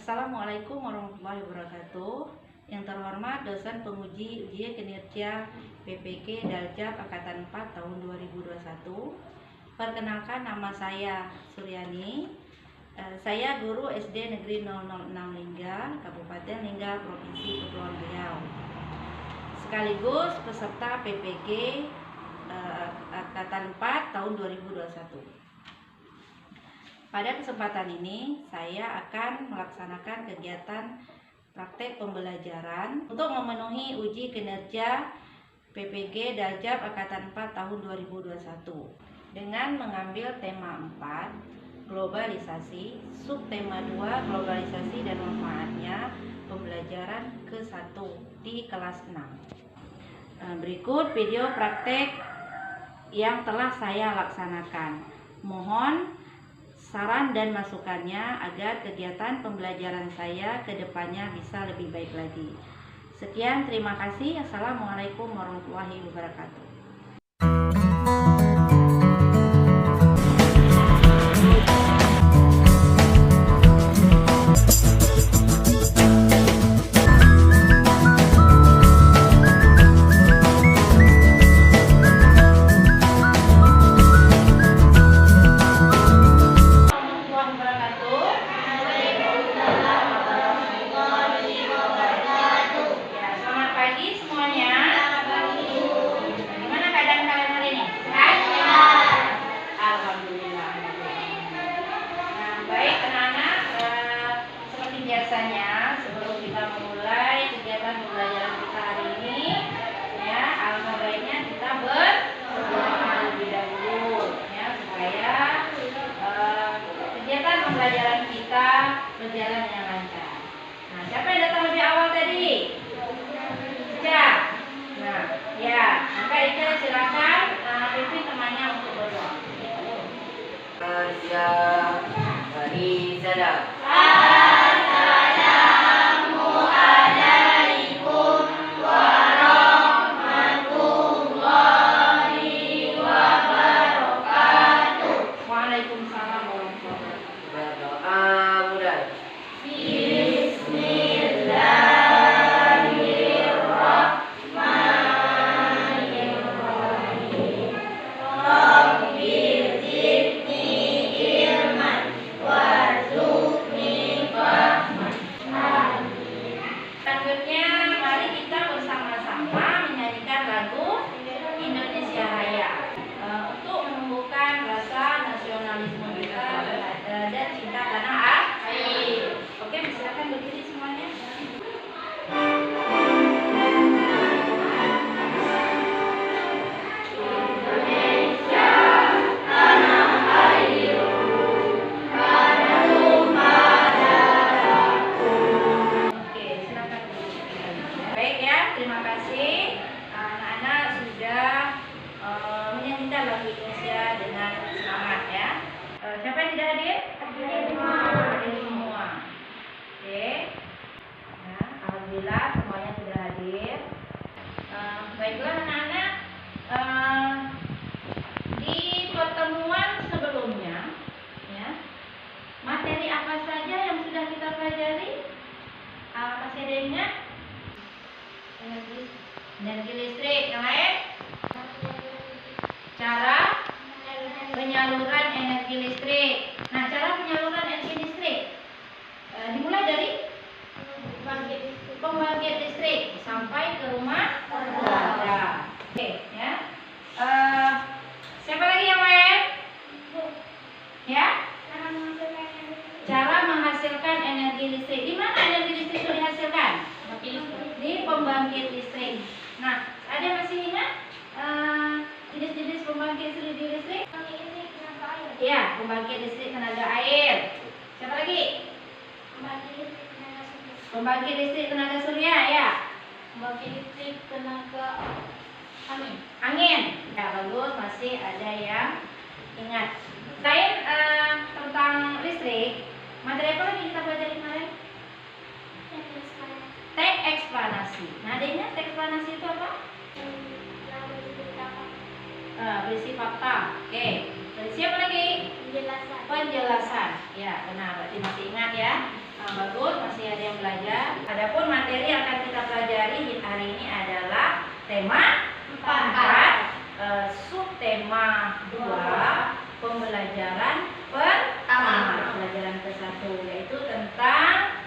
Assalamualaikum warahmatullahi wabarakatuh. Yang terhormat dosen penguji ujian kinerja PPG Daljab Angkatan 4 tahun 2021. Perkenalkan, nama saya Suryani. Saya guru SD Negeri 006 Lingga, Kabupaten Lingga, Provinsi Kepulauan Riau. Sekaligus peserta PPG Angkatan 4 tahun 2021. Pada kesempatan ini, saya akan melaksanakan kegiatan praktek pembelajaran untuk memenuhi uji kinerja PPG Daljab Angkatan 4 tahun 2021 dengan mengambil tema 4, globalisasi, subtema 2, globalisasi dan manfaatnya, pembelajaran ke-1 di kelas 6. Berikut video praktek yang telah saya laksanakan. Mohon saran dan masukannya agar kegiatan pembelajaran saya ke depannya bisa lebih baik lagi. Sekian, terima kasih. Assalamualaikum warahmatullahi wabarakatuh. Biasanya sebelum kita memulai kegiatan pembelajaran kita hari ini, ya, alangkah baiknya kita berdoa lebih dahulu, ya, supaya kegiatan pembelajaran kita berjalan dengan lancar. Nah, siapa yang datang lebih awal tadi? Ica. Nah, ya, maka Ica silakan pimpin temannya untuk berdoa. Selanjutnya, mari kita bersama-sama menyanyikan lagu Indonesia Raya untuk menumbuhkan rasa nasionalisme kita dan cinta tanah air. Oke, silakan berdiri semuanya. Terima kasih, anak-anak sudah menyanyikan lagu Indonesia dengan semangat, ya. Siapa yang tidak hadir? Hadir semua. Oke. Ya, alhamdulillah semuanya sudah hadir. Baiklah anak-anak, di pertemuan sebelumnya, ya, materi apa saja yang sudah kita pelajari? Masih ada yang ingat? Energi listrik. Yang lain? Cara penyaluran energi listrik. Nah, cara penyaluran energi listrik dimulai dari pembangkit listrik sampai ke rumah tangga. Oke, ya. Siapa lagi yang lain? Ya? Cara menghasilkan energi listrik. Di mana energi listrik itu dihasilkan? Di pembangkit listrik. Nah, ada masih ingat jenis-jenis pembangkit listrik? Ya, pembangkit listrik tenaga air. Siapa lagi? Pembangkit listrik tenaga surya, ya. Pembangkit listrik tenaga angin. Ya, bagus, masih ada yang ingat. Selain tentang listrik, materi apa lagi kita pelajari kemarin? Teks eksplanasi. Nah, ada ingat teks eksplanasi itu apa? Berisi fakta. Oke. Berisi apa lagi? Penjelasan. Ya, benar. Berarti masih ingat, ya. Nah, bagus. mulai belajar. Adapun materi yang akan kita pelajari hari ini adalah tema 4, subtema 2, pembelajaran pertama, pelajaran ke-1, yaitu tentang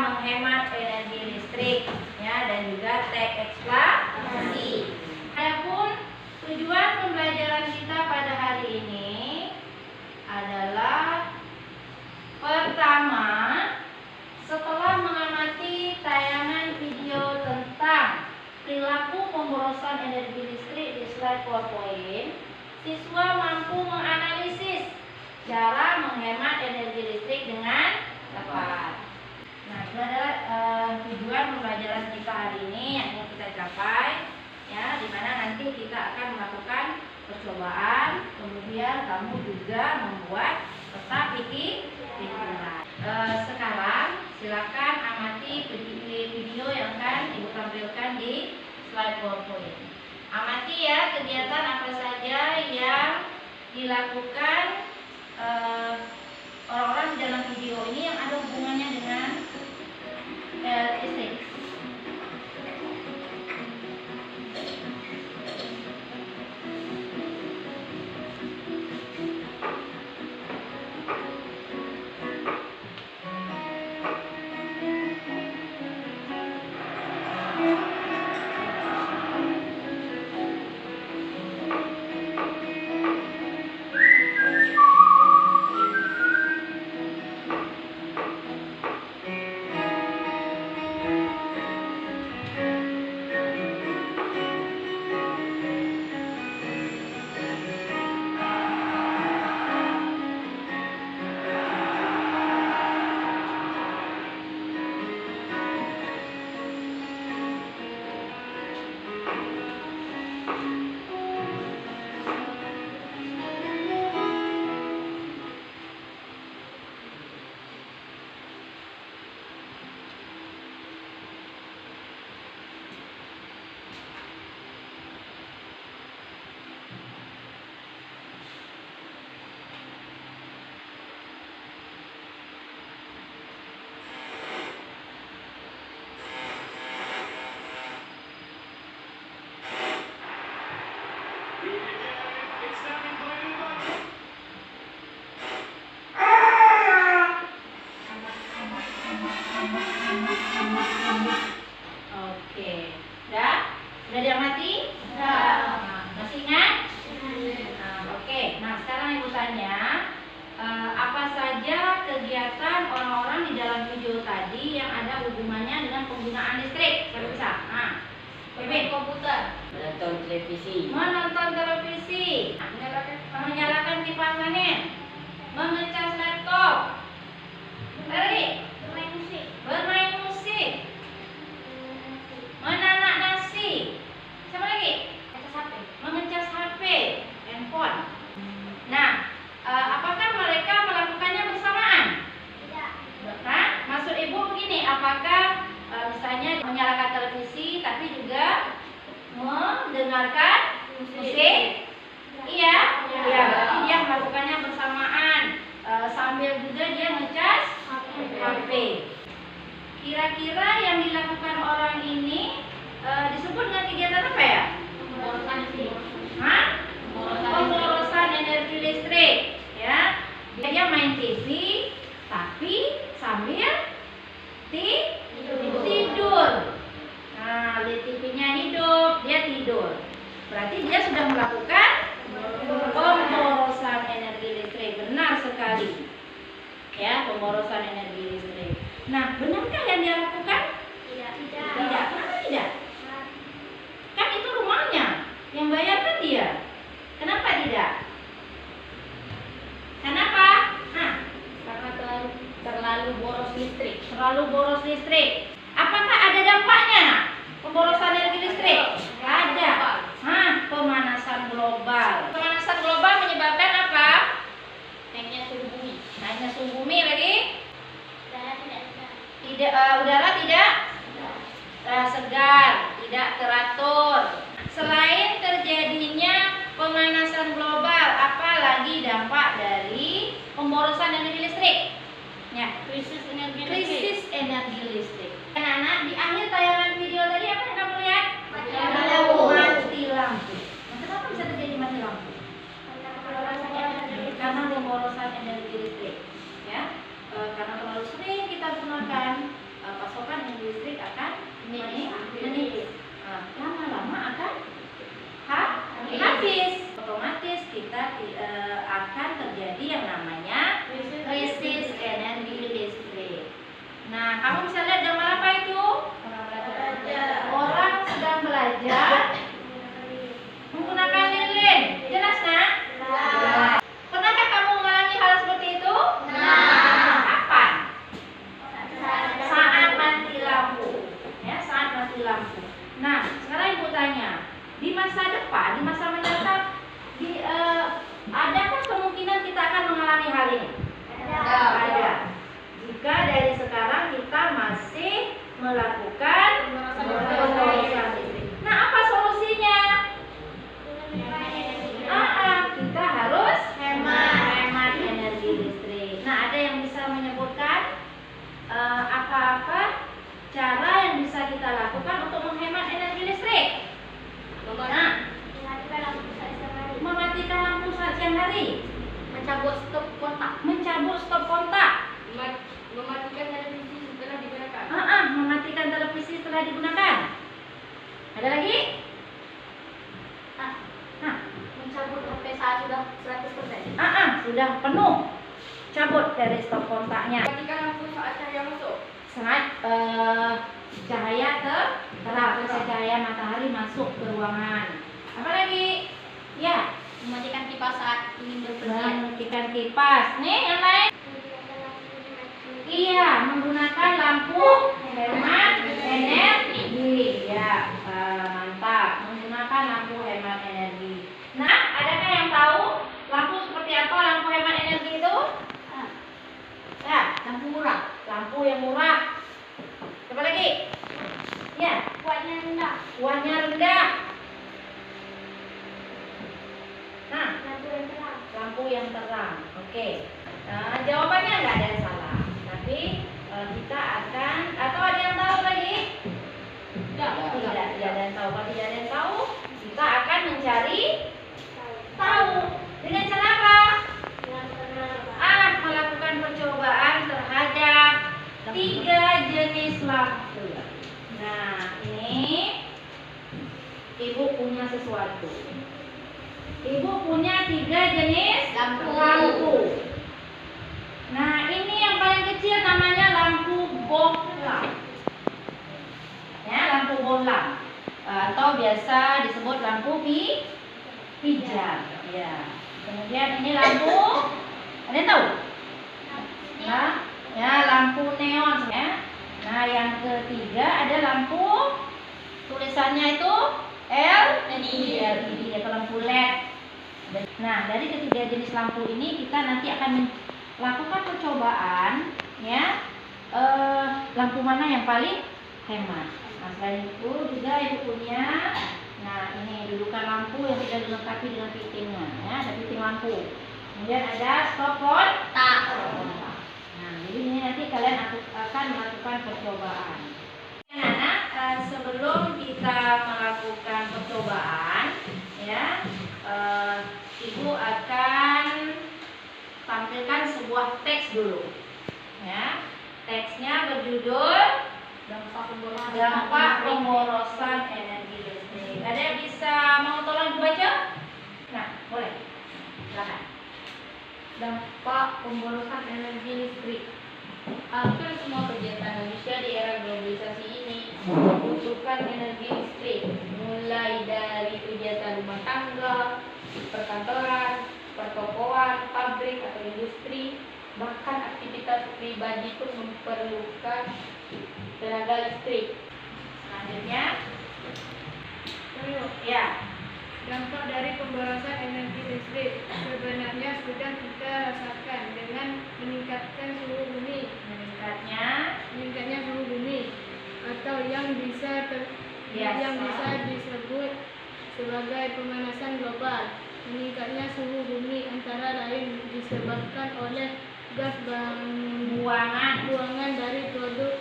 menghemat energi listrik, ya, dan juga teks eksplanasi. Adapun tujuan pembelajaran kita pada hari ini adalah pertama, setelah mengamati tayangan video tentang perilaku pemborosan energi listrik di slide PowerPoint, siswa mampu menganalisis cara menghemat energi listrik dengan tepat. Nah, itu adalah tujuan pembelajaran kita hari ini yang ingin kita capai, ya, dimana nanti kita akan melakukan percobaan, kemudian kamu juga membuat peta pikiran. Sekarang silakan amati video yang akan Ibu tampilkan di slide PowerPoint. Amati ya kegiatan apa saja yang dilakukan orang-orang di dalam video ini yang ada hubungannya dengan listrik. Oke, sudah diamati? Masih ingat? Oke, nah sekarang Ibu tanya, apa saja kegiatan orang-orang di dalam video tadi yang ada hubungannya dengan penggunaan listrik? Siapa bisa? Main komputer, menonton televisi, menyalakan kipas angin, mengecas laptop, bermain musik, menanak nasi, sama lagi, mengecas HP, handphone. Nah, apakah mereka melakukannya bersamaan? Nah, maksud Ibu begini, apakah misalnya menyalakan televisi tapi juga mendengarkan musik? Iya, berarti dia melakukannya bersamaan, sambil juga dia ngecas HP. Kira-kira yang dilakukan orang ini disebut dengan kegiatan apa ya? Pemborosan energi listrik, ya. Dia main TV tapi sambil tidur. Nah, TV-nya hidup, dia tidur. Berarti dia sudah melakukan pemborosan energi listrik. Benar sekali. Ya, pemborosan energi listrik. Nah, benarkah yang dia lakukan? Tidak. Kenapa tidak? Kan itu rumahnya, yang bayar kan dia. Kenapa tidak? Kenapa? karena terlalu boros listrik. Apakah ada dampaknya pemborosan energi listrik? Ada. Pemanasan global. Pemanasan global menyebabkan apa? Naiknya suhu bumi lagi? Udara tidak segar, tidak teratur. Selain terjadinya pemanasan global, apa lagi dampak dari pemborosan energi listrik? Ya, krisis melakukan pemborosan listrik. Nah, apa solusinya? Kita harus hemat energi listrik. Nah, ada yang bisa menyebutkan apa-apa cara yang bisa kita lakukan untuk menghemat energi listrik? Nah, mematikan lampu saat siang hari, Mencabut stop kontak. Mematikan televisi setelah digunakan. Mematikan televisi setelah digunakan. Ada lagi? Mencabut HP saat sudah 100%. Sudah penuh. Cabut dari stop kontaknya. Mematikan lampu saat cahaya masuk. Saat cahaya terang, cahaya matahari masuk ke ruangan. Apa lagi? Ya, Mematikan kipas saat ingin berpergian. mematikan kipas. Nih, yang lain? Iya, menggunakan lampu hemat energi. Ya, mantap. Menggunakan lampu hemat energi. Nah, adakah yang tahu lampu seperti apa lampu hemat energi itu? Ya, Lampu murah. lampu yang murah. Apa lagi? Ya, Kuatnya rendah. kuatnya rendah. Nah, Lampu yang terang. lampu yang terang. Oke. Nah, jawabannya nggak ada yang salah. Tapi kita akan, atau ada yang tahu lagi? Tidak ada yang tahu. Kalau tidak ada yang tahu, kita akan mencari tahu. Dengan cara apa? Melakukan percobaan terhadap 3 jenis lampu. Nah, ini Ibu punya sesuatu. Ibu punya 3 jenis lampu. Nah, ini yang paling kecil namanya lampu bohlam. Ya, lampu bohlam. Atau biasa disebut lampu pijar. Ya. Kemudian ini lampu, ada yang tahu? Nah, ya lampu neon ya. Nah, yang ketiga ada lampu tulisannya itu LED atau lampu LED. Nah, dari ketiga jenis lampu ini kita nanti akan melakukan percobaan ya, lampu mana yang paling hemat. Nah, selain itu juga Ibu punya, nah ini dudukan lampu yang sudah dilengkapi dengan fitingnya ya, ada fiting lampu. Kemudian ada stop kontak. Nah, jadi ini nanti kalian akan melakukan percobaan. Anak-anak, sebelum kita melakukan percobaan ya, Ibu akan tampilkan sebuah teks dulu ya. Teksnya berjudul dampak pemborosan energi listrik. Ada yang bisa mau tolong dibaca? Nah, boleh. Silakan. Dampak pemborosan energi listrik. Hampir semua kegiatan manusia di era globalisasi ini membutuhkan energi listrik, mulai dari kegiatan rumah tangga, perkantoran, pertokoan, pabrik atau industri, bahkan aktivitas pribadi pun memerlukan tenaga listrik. Selanjutnya, ya. Dampak dari pemborosan energi listrik sebenarnya sudah kita rasakan dengan meningkatnya suhu bumi atau yang bisa disebut sebagai pemanasan global. Meningkatnya suhu bumi antara lain disebabkan oleh gas buangan dari produk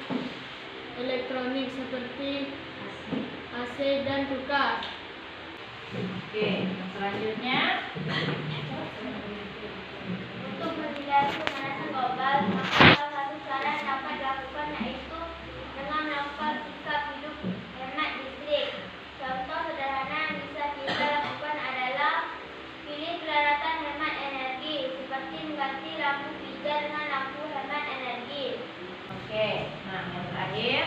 elektronik seperti AC dan kulkas. Oke, selanjutnya Untuk menghindari pemanasan global, maka salah satu cara yang dapat dilakukan yaitu dengan melakukan sikap hidup hemat listrik. Contoh sederhana yang bisa kita lakukan adalah pilih peralatan hemat energi, seperti mengganti lampu pijar dengan lampu hemat energi. oke. Nah, yang terakhir.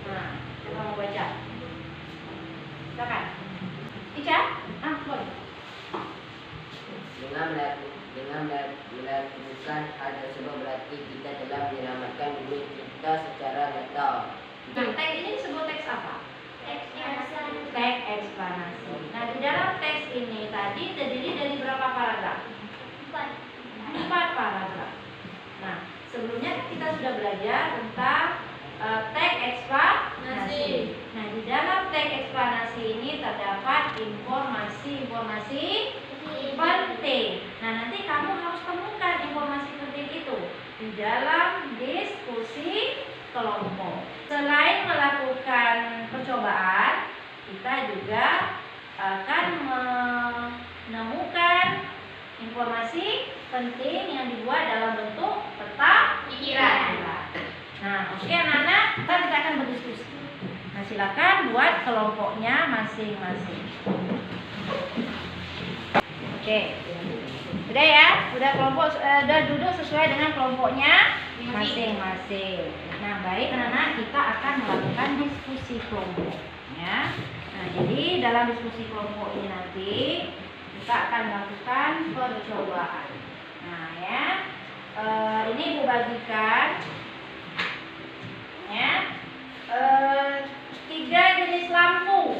Nah, kita mau baca. Silakan. Ica? Boleh. Dengan melakukan hal tersebut berarti kita telah menyelamatkan bumi kita secara nyata. Nah, teks ini disebut teks apa? Eksplanasi. Teks eksplanasi. Nah, di dalam teks ini tadi terdiri dari berapa paragraf? 4 paragraf. Nah, sebelumnya kita sudah belajar tentang teks eksplanasi. Nah, di dalam teks eksplanasi ini terdapat informasi-informasi penting. Nah, nanti kamu harus temukan informasi penting itu di dalam diskusi kelompok. Selain melakukan percobaan, kita juga akan menemukan informasi penting yang dibuat dalam bentuk peta pikiran. Nah, oke anak-anak, kita akan berdiskusi. Nah, silakan buat kelompoknya masing-masing. Oke, udah ya, udah kelompok, udah duduk sesuai dengan kelompoknya masing-masing. Nah, baik anak-anak, kita akan melakukan diskusi kelompok. Ya. Nah, jadi dalam diskusi kelompok ini nanti kita akan melakukan percobaan. Nah, ya, ini Ibu bagikan, ya, 3 jenis lampu.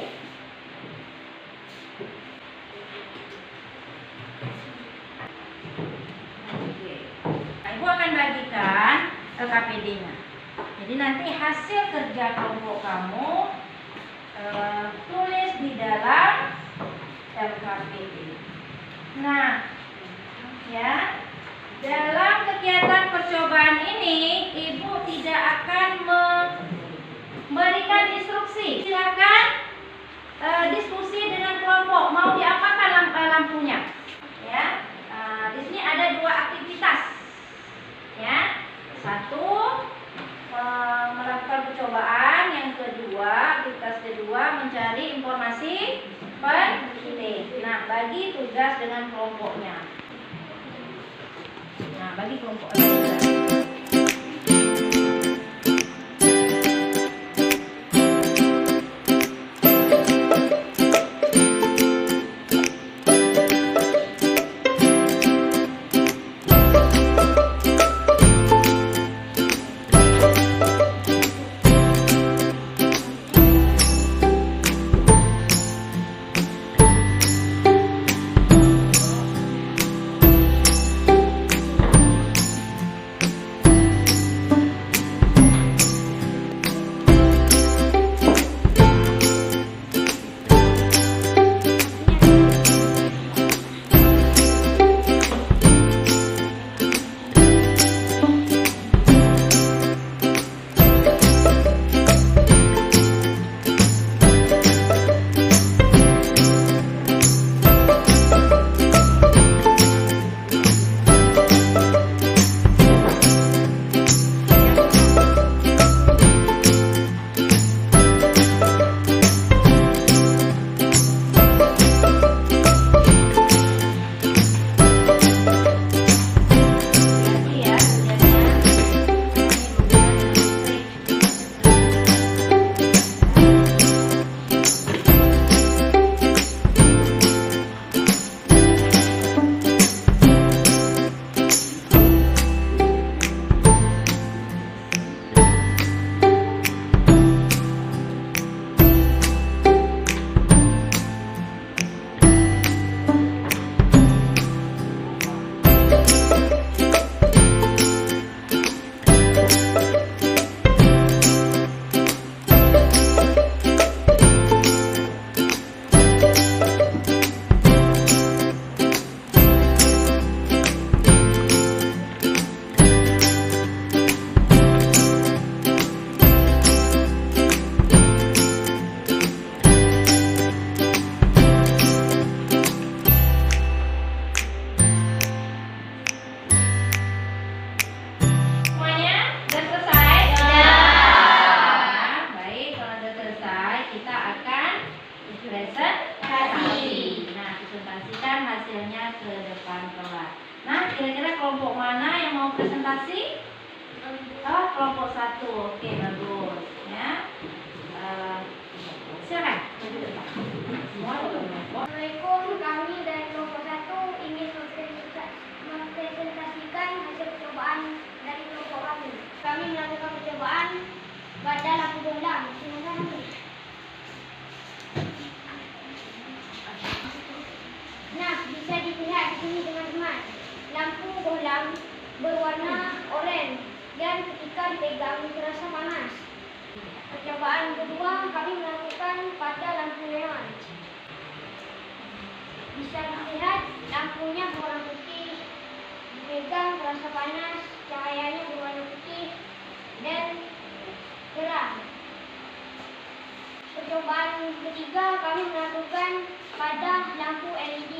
Nah, Ibu akan bagikan LKPD-nya. Jadi nanti hasil kerja kelompok kamu tulis di dalam LKPD. Nah, ya, dalam kegiatan percobaan ini Ibu tidak akan memberikan instruksi. Silakan diskusi dengan kelompok. Mau diapakan lampunya? Ya, di sini ada 2 aktivitas. Ya, 1 melakukan percobaan, yang kedua, aktivitas kedua mencari informasi penting. Nah, bagi tugas dengan kelompoknya. Nah, bagi kelompok tugas. Kira-kira kelompok mana yang mau presentasi? Oh, kelompok 1. Oke, bagus. Ya. Silakan. Semua kelompok. Assalamualaikum, kami dari kelompok 1 ingin mempresentasikan hasil percobaan dari kelompok kami. Kami melakukan percobaan pada lampu bohlam. Silakan. Nah, bisa dilihat di sini teman-teman. Lampu bohlam berwarna oranye dan ketika dipegang terasa panas. Percobaan kedua kami melakukan pada lampu neon. Bisa dilihat lampunya berwarna putih, dipegang terasa panas, cahayanya berwarna putih dan terang. Percobaan ketiga kami melakukan pada lampu LED.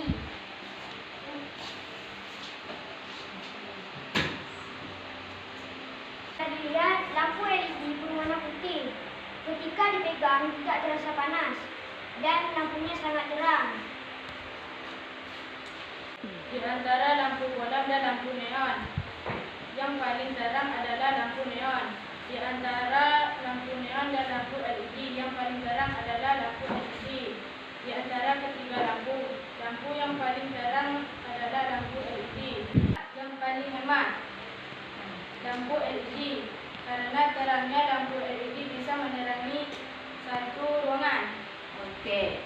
Bisa dilihat lampu LED berwarna putih. Ketika dipegang tidak terasa panas dan lampunya sangat terang. Di antara lampu kolam dan lampu neon, yang paling terang adalah lampu neon. Di antara lampu neon dan lampu LED, yang paling terang adalah lampu LED. Di antara ketiga lampu, lampu yang paling terang adalah lampu LED. Yang paling hemat, lampu LED, karena terangnya lampu LED bisa menerangi satu ruangan. Oke.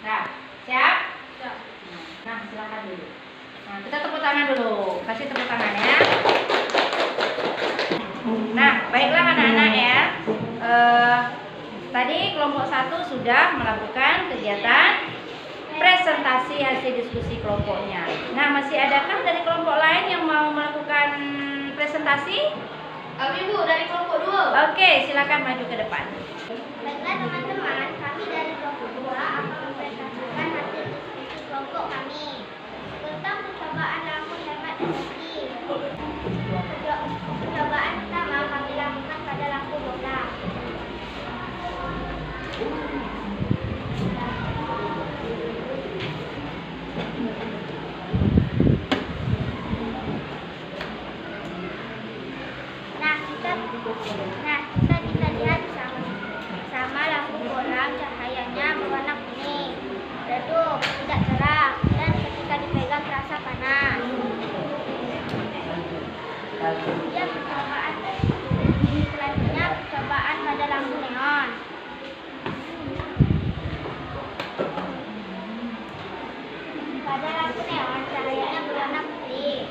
Nah, siap? Ya. Nah, silakan dulu. Nah, kita tepuk tangan dulu. Kasih tepuk tangan ya. Nah, baiklah anak-anak ya. Tadi kelompok 1 sudah melakukan kegiatan presentasi hasil diskusi kelompoknya. Nah, masih adakah dari kelompok lain yang mau melakukan presentasi? Kami Bu dari kelompok 2. Oke, silakan maju ke depan. Baiklah teman-teman, kami dari kelompok 2 akan mempresentasikan hasil diskusi kelompok kami tentang percobaan lampu hemat energi. Percobaan pertama kami lakukan pada lampu bola. Nah, kita bisa lihat sama lampu bola cahayanya berwarna kuning, redup, tidak terang, dan ketika dipegang terasa panas. Kemudian percobaan selanjutnya percobaan pada lampu neon. Pada lampu neon cahayanya berwarna putih,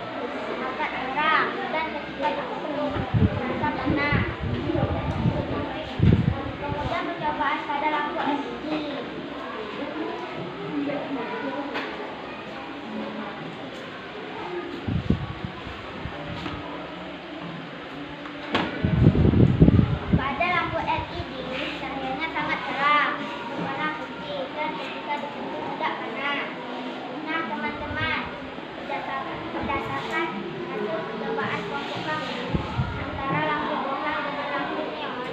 agak terang, dan ketika dipeluk terasa panas. Kemudian percobaan pada lampu LED. Pada lampu LED cahayanya sangat terang, berwarna putih, dan ketika dipeluk tidak panas. Nah teman-teman, berdasarkan hasil percobaan kelompok kami antara lampu bola dengan lampu neon,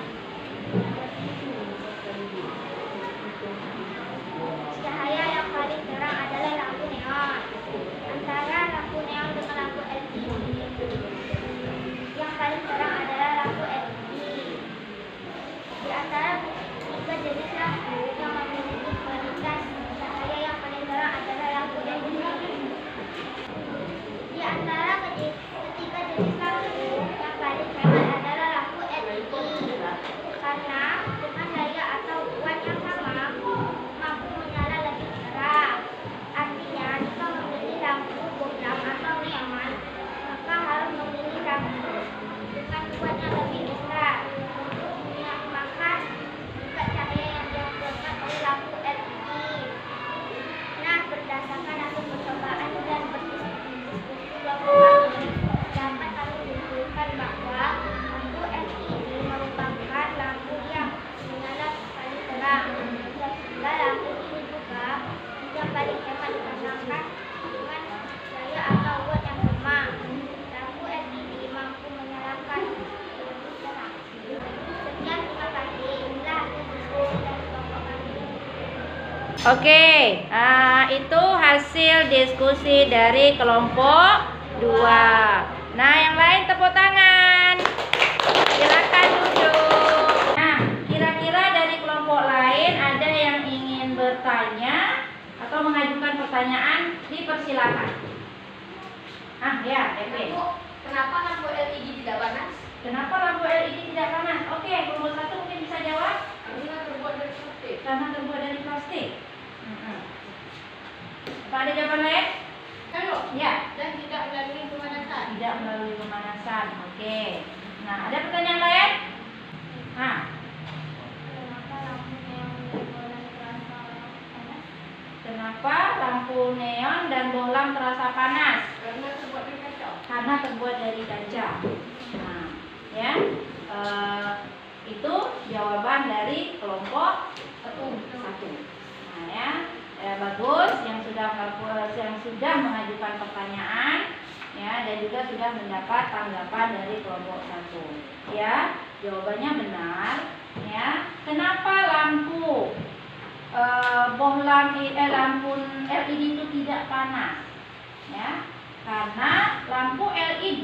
cahaya yang paling terang adalah lampu neon. Antara lampu neon dengan lampu LED, yang paling terang adalah lampu LED. Di antara tiga jenis lampu yang memiliki kualitas cahaya yang paling terang adalah lampu LED. Di antara ketiga jenis lampu yang paling hemat adalah lampu LED, karena dengan daya atau kuat yang sama mampu menyala lebih terang. Artinya jika memilih lampu bohlam atau neon, maka harus memilih lampu dengan kuat yang lebih besar. Maka juga cahaya yang dihasilkan oleh lampu LED. Nah, berdasarkan hasil percobaan dan berdiskusi kelompok kami, dapat kami simpulkan bahwa lampu LED merupakan lampu yang menyala paling terang, sehingga lampu ini juga yang paling hemat dipasangkan dengan daya atau watt yang sama. Lampu LED mampu menyalakan lebih terang. Sekian, terima kasih. Inilah hasil diskusi dari kelompok kami. Oke, itu hasil diskusi dari kelompok 2. Nah, yang lain tepuk tangan. Silakan duduk. Nah, kira-kira dari kelompok lain ada yang ingin bertanya atau mengajukan pertanyaan, dipersilakan. Ya, Epe. Kenapa lampu LED tidak panas? Kenapa lampu LED tidak panas? Oke, kelompok 1 mungkin bisa jawab. Karena terbuat dari plastik. Karena terbuat dari plastik. Apa ada jawaban lain? Ayo. Ya. Dan tidak melalui pemanasan. Tidak melalui pemanasan. Oke. Nah, ada pertanyaan lain? Nah, Kenapa lampu neon dan bohlam terasa panas? Karena terbuat dari kaca. Nah, ya, itu jawaban dari kelompok 1. Nah, ya, bagus yang sudah mengajukan pertanyaan, ya, dan juga sudah mendapat tanggapan dari kelompok 1. Ya, jawabannya benar. Ya, kenapa lampu lampu LED itu tidak panas? Ya, karena lampu LED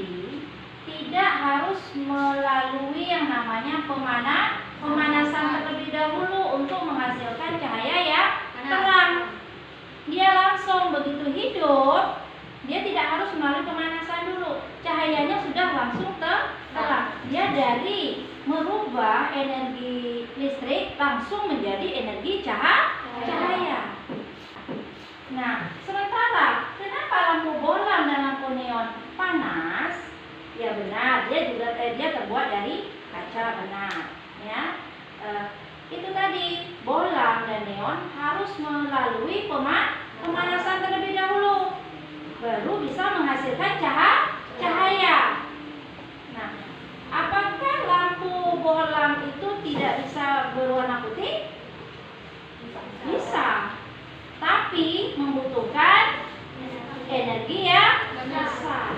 tidak harus melalui yang namanya pemanasan terlebih dahulu untuk menghasilkan cahaya yang terang. Dia langsung begitu hidup, dia tidak harus melalui pemanasan dulu. Cahayanya sudah langsung terang. Dia dari merubah energi listrik langsung menjadi energi cahaya. Nah, sementara kenapa lampu bohlam dan lampu neon panas? Ya benar, dia terbuat dari kaca, benar. Ya, itu tadi bohlam dan neon harus melalui pemanasan terlebih dahulu, baru bisa menghasilkan cahaya. Nah, apakah lampu bohlam itu tidak bisa berwarna putih? Bisa, tapi membutuhkan energi yang besar.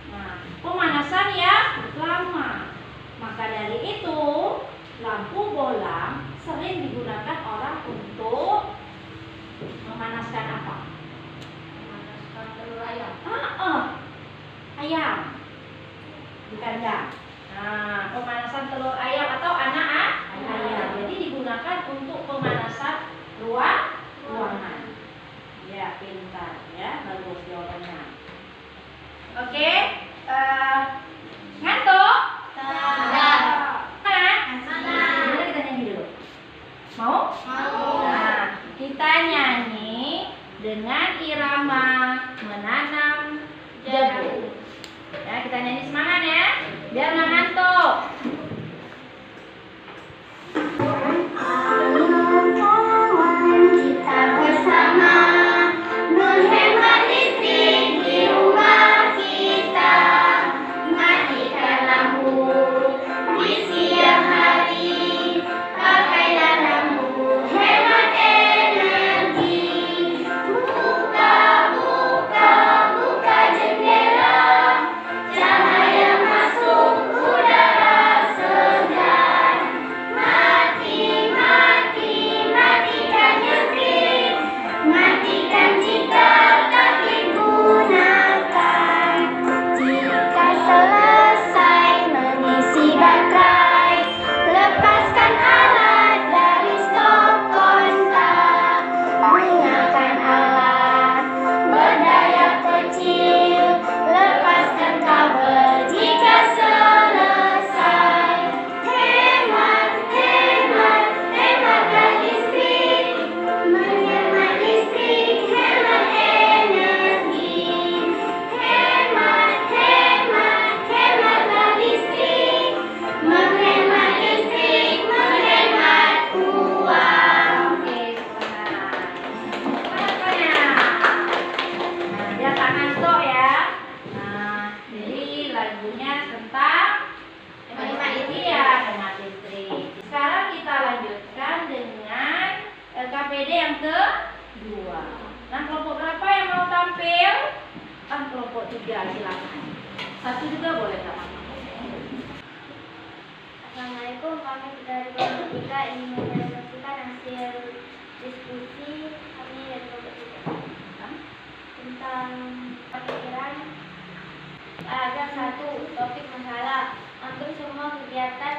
Nah, pemanasan yang lama. Maka dari itu, lampu bohlam sering digunakan orang untuk memanaskan apa? Memanaskan telur ayam. Ayam di kandang. Nah, pemanasan telur ayam atau anak ayam. Jadi digunakan untuk pemanasan ruangan. Ya, pintar ya, bagus jawabannya. Oke, ngantuk? Mana kita nyanyi dulu? Mau? Nah, kita nyanyi dengan irama menanam jagung. Ya, kita nyanyi semangat ya, biar nggak ngantuk. Kita bersama menghemat listrik di rumah kita, matikan lampu di siang hari, pakailah lampu hemat energi. Buka jendela, cahaya masuk udara segar. Matikan listrik, matikan jika tak digunakan. Jika selesai mengisi baterai, lepaskan alat dari stok kontak. Gunakan alat berdaya kecil, lepaskan kabel jika selesai. Hematlah listrik, menghemat listrik, hemat energi. Hematlah listrik, menghemat listrik, menghemat uang. Oke, semangat. Nah, biar tak ngantuk ya. Nah, jadi lagunya tentang hemat listrik. Sekarang kita lanjutkan dengan KPD yang kedua. Nah, kelompok berapa yang mau tampil? Kelompok 3, silakan. 1 juga boleh, tak apa-apa. Assalamualaikum, kami dari kelompok 3 ingin mempresentasikan hasil diskusi kami dari kelompok 3 tentang pikiran paragraf 1, topik masalah. Hampir semua kegiatan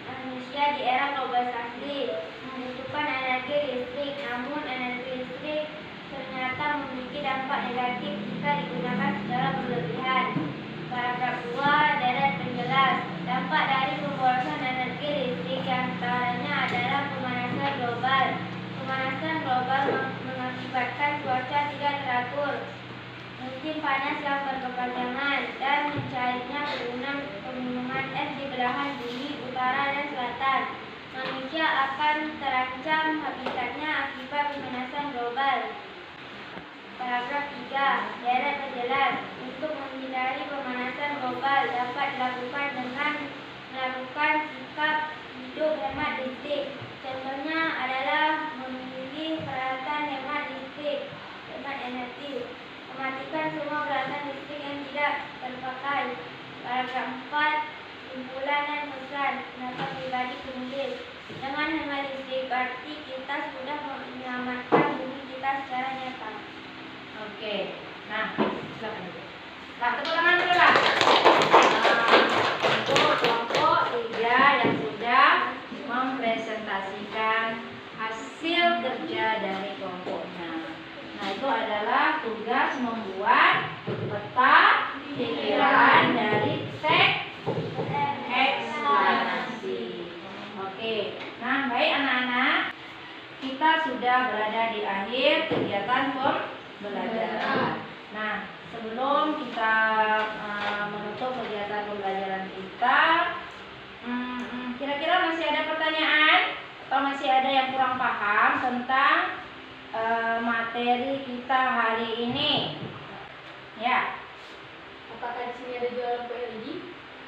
manusia di era globalisasi membutuhkan energi listrik, namun energi listrik ternyata memiliki dampak negatif jika digunakan secara berlebihan. Paragraf 2, deret penjelas. Dampak dari pemborosan energi listrik yang antaranya adalah pemanasan global. Pemanasan global mengakibatkan cuaca tidak teratur, musim panas yang berkepanjangan, dan mencairnya pegunungan es di belahan bumi utara dan selatan. Manusia akan terancam habitatnya akibat pemanasan global. Paragraf 3. Darat terjelas. Untuk menghindari pemanasan global dapat dilakukan dengan melakukan sikap hidup hemat listrik. Contohnya adalah memilih peralatan hemat listrik, hemat energi, mematikan semua peralatan listrik yang tidak terpakai. Paragraf 4. Simpulan dan pesan pendapat pribadi penulis. Dengan hemat listrik berarti kita sudah menyelamatkan bumi kita secara nyata. Oke. Nah, silakan dulu. Nah, tepuk tangan dulu lah. Untuk kelompok 3 yang sudah mempresentasikan hasil kerja dari kelompoknya. Nah, itu adalah tugas membuat peta pikiran dari teks eksplanasi. Oke. Nah, baik anak-anak, kita sudah berada di akhir kegiatan pembelajaran. Nah, sebelum kita menutup kegiatan pembelajaran kita, kira-kira masih ada pertanyaan atau masih ada yang kurang paham tentang materi kita hari ini? Ya. Apakah di sini ada jual lampu LED?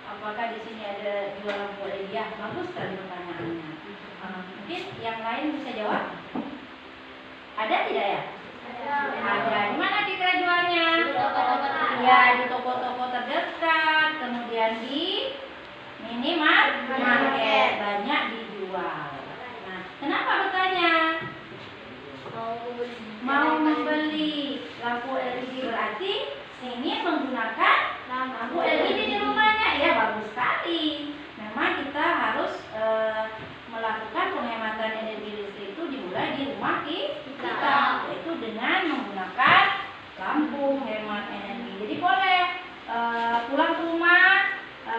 Apakah di sini ada jual lampu LED? Ya, bagus sekali pertanyaannya. Mungkin yang lain bisa jawab? Ada tidak ya? Ada. Di mana kira jualnya? Ya, di toko-toko terdekat, kemudian di minimarket banyak dijual. Nah, kenapa bertanya? Mau membeli lampu LED berarti ingin menggunakan lampu LED di rumahnya. Ya, bagus sekali. Memang kita harus melakukan penghematan energi listrik itu dimulai di rumah kita, yaitu dengan menggunakan lampu hemat energi. Jadi boleh pulang ke rumah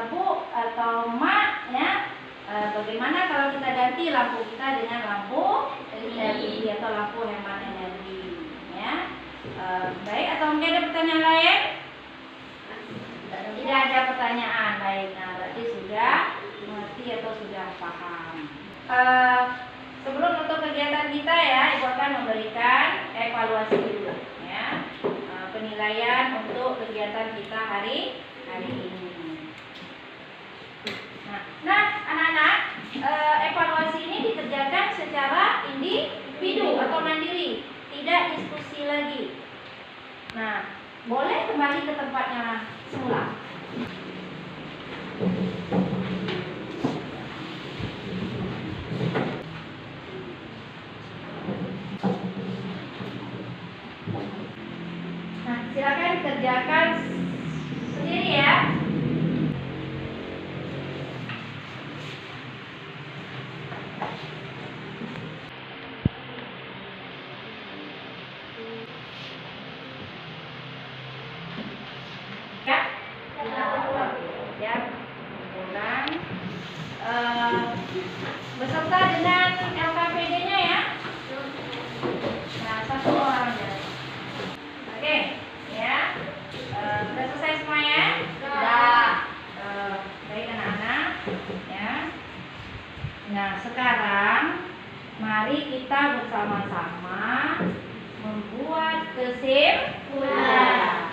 Bu atau Mak ya, bagaimana kalau kita ganti lampu kita dengan lampu LED atau lampu hemat energi ya. Baik, atau mungkin ada pertanyaan lain? Tidak ada pertanyaan. Baik, nah berarti sudah mengerti atau sudah paham. Sebelum untuk kegiatan kita ya, Ibu akan memberikan evaluasi dulu ya, penilaian untuk kegiatan kita hari ini. Nah, anak-anak, evaluasi ini dikerjakan secara individu atau mandiri, tidak diskusi lagi. Nah, boleh kembali ke tempatnya semula. Nah, silakan kerjakan sendiri ya. Ya, kemudian beserta dengan LKPD-nya ya. Nah, satu orang ya. Oke, ya. Sudah selesai semuanya? Sudah. Baik anak-anak, ya. Nah, sekarang mari kita bersama-sama membuat kesimpulan.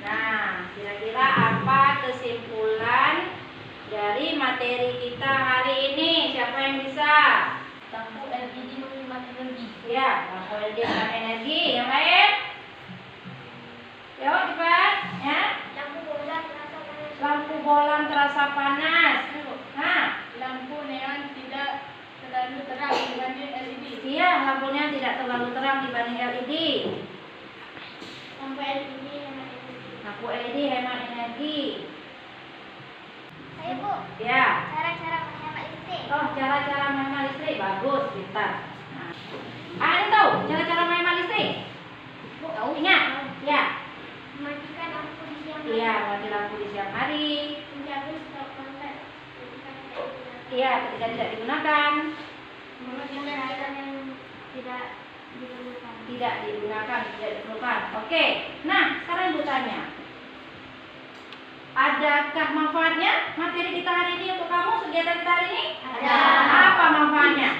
Nah, kira-kira apa kesimpulan dari materi kita hari ini? Siapa yang bisa? Lampu LED menghemat energi. Ya, lampu LED hemat energi. Yang lain? Yuk, cepat. Ya. Lampu bolam terasa panas. Nah, Lampu neon tidak terlalu terang dibanding LED. iya, lampunya tidak terlalu terang dibanding LED. Lampu LED hemat energi. Lampu LED hemat energi. Saya Bu, Ya. cara-cara menghemat listrik. Oh, cara-cara menghemat listrik bagus, pintar. Nah, ada tahu cara-cara menghemat listrik? Tahu? Ingat? Ya. Mematikan lampu di siang hari. Iya, mati lampu di siang hari. Menjaga stok kontak ketika tidak digunakan. Iya, ketika tidak digunakan. Mematikan peralatan yang tidak diperlukan. Tidak digunakan, tidak diperlukan. Oke. Nah, sekarang Ibu tanya. Adakah manfaatnya materi kita hari ini untuk kamu, kegiatan kita hari ini? Ada. Apa manfaatnya?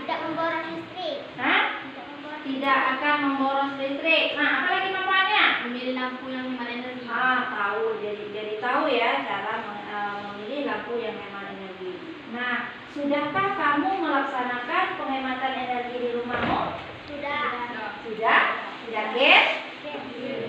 Tidak memboros listrik. Hah? Tidak memboros tidak akan memboros listrik. Nah, apa lagi manfaatnya? Memilih lampu yang hemat energi. Tahu, jadi tahu ya cara memilih lampu yang hemat energi. Nah, sudahkah kamu melaksanakan penghematan energi di rumahmu? Sudah. Sudah? Yakin?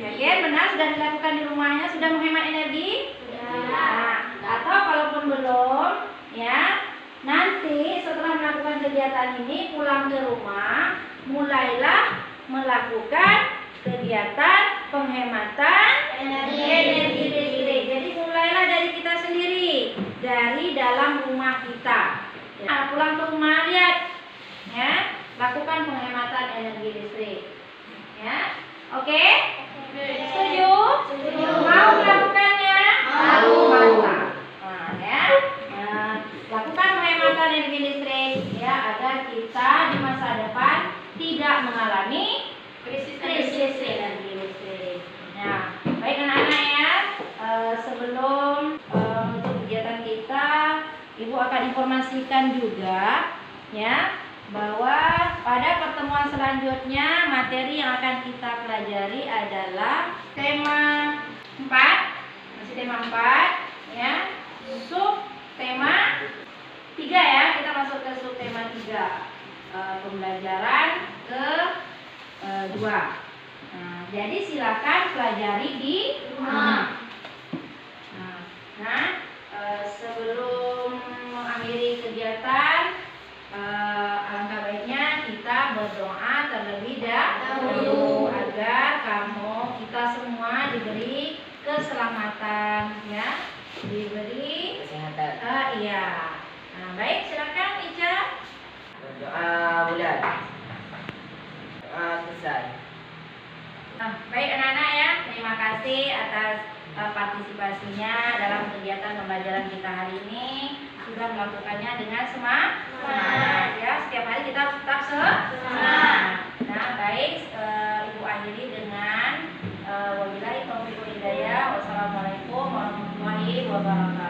Yakin? Benar sudah dilakukan di rumahnya, sudah menghemat energi? Nah, atau kalaupun belum, ya, nanti setelah melakukan kegiatan ini pulang ke rumah, mulailah melakukan kegiatan penghematan energi listrik. Jadi mulailah dari kita sendiri, dari dalam rumah kita. Nah, pulang ke rumah lihat, ya, lakukan penghematan energi listrik. Ya, oke? Setuju? Mau melakukannya? Mau. Mantap. Nah, ya. Lakukan penghematan energi listrik ya agar kita di masa depan tidak mengalami krisis energi listrik. Nah, baik anak-anak ya, sebelum untuk kegiatan kita, Ibu akan informasikan juga ya bahwa pada pertemuan selanjutnya materi yang akan kita pelajari adalah tema 4, masih tema 4 ya, sub tema 3 ya, kita masuk ke sub tema 3, pembelajaran ke 2. Jadi silakan pelajari di rumah. Nah, sebelum mengakhiri kegiatan, alangkah baiknya kita berdoa terlebih dahulu agar kita semua diberi keselamatan ya, diberi Kesehatan. iya. Nah, baik, silakan Ica. Doa bulan. Doa selesai. Nah, baik anak-anak ya, terima kasih atas partisipasinya dalam kegiatan pembelajaran kita hari ini. Sudah melakukannya dengan semangat ya, setiap hari kita tetap semangat. Nah, baik, Ibu akhiri dengan wabillahi taufiq wal hidayah. Wassalamualaikum warahmatullahi wabarakatuh.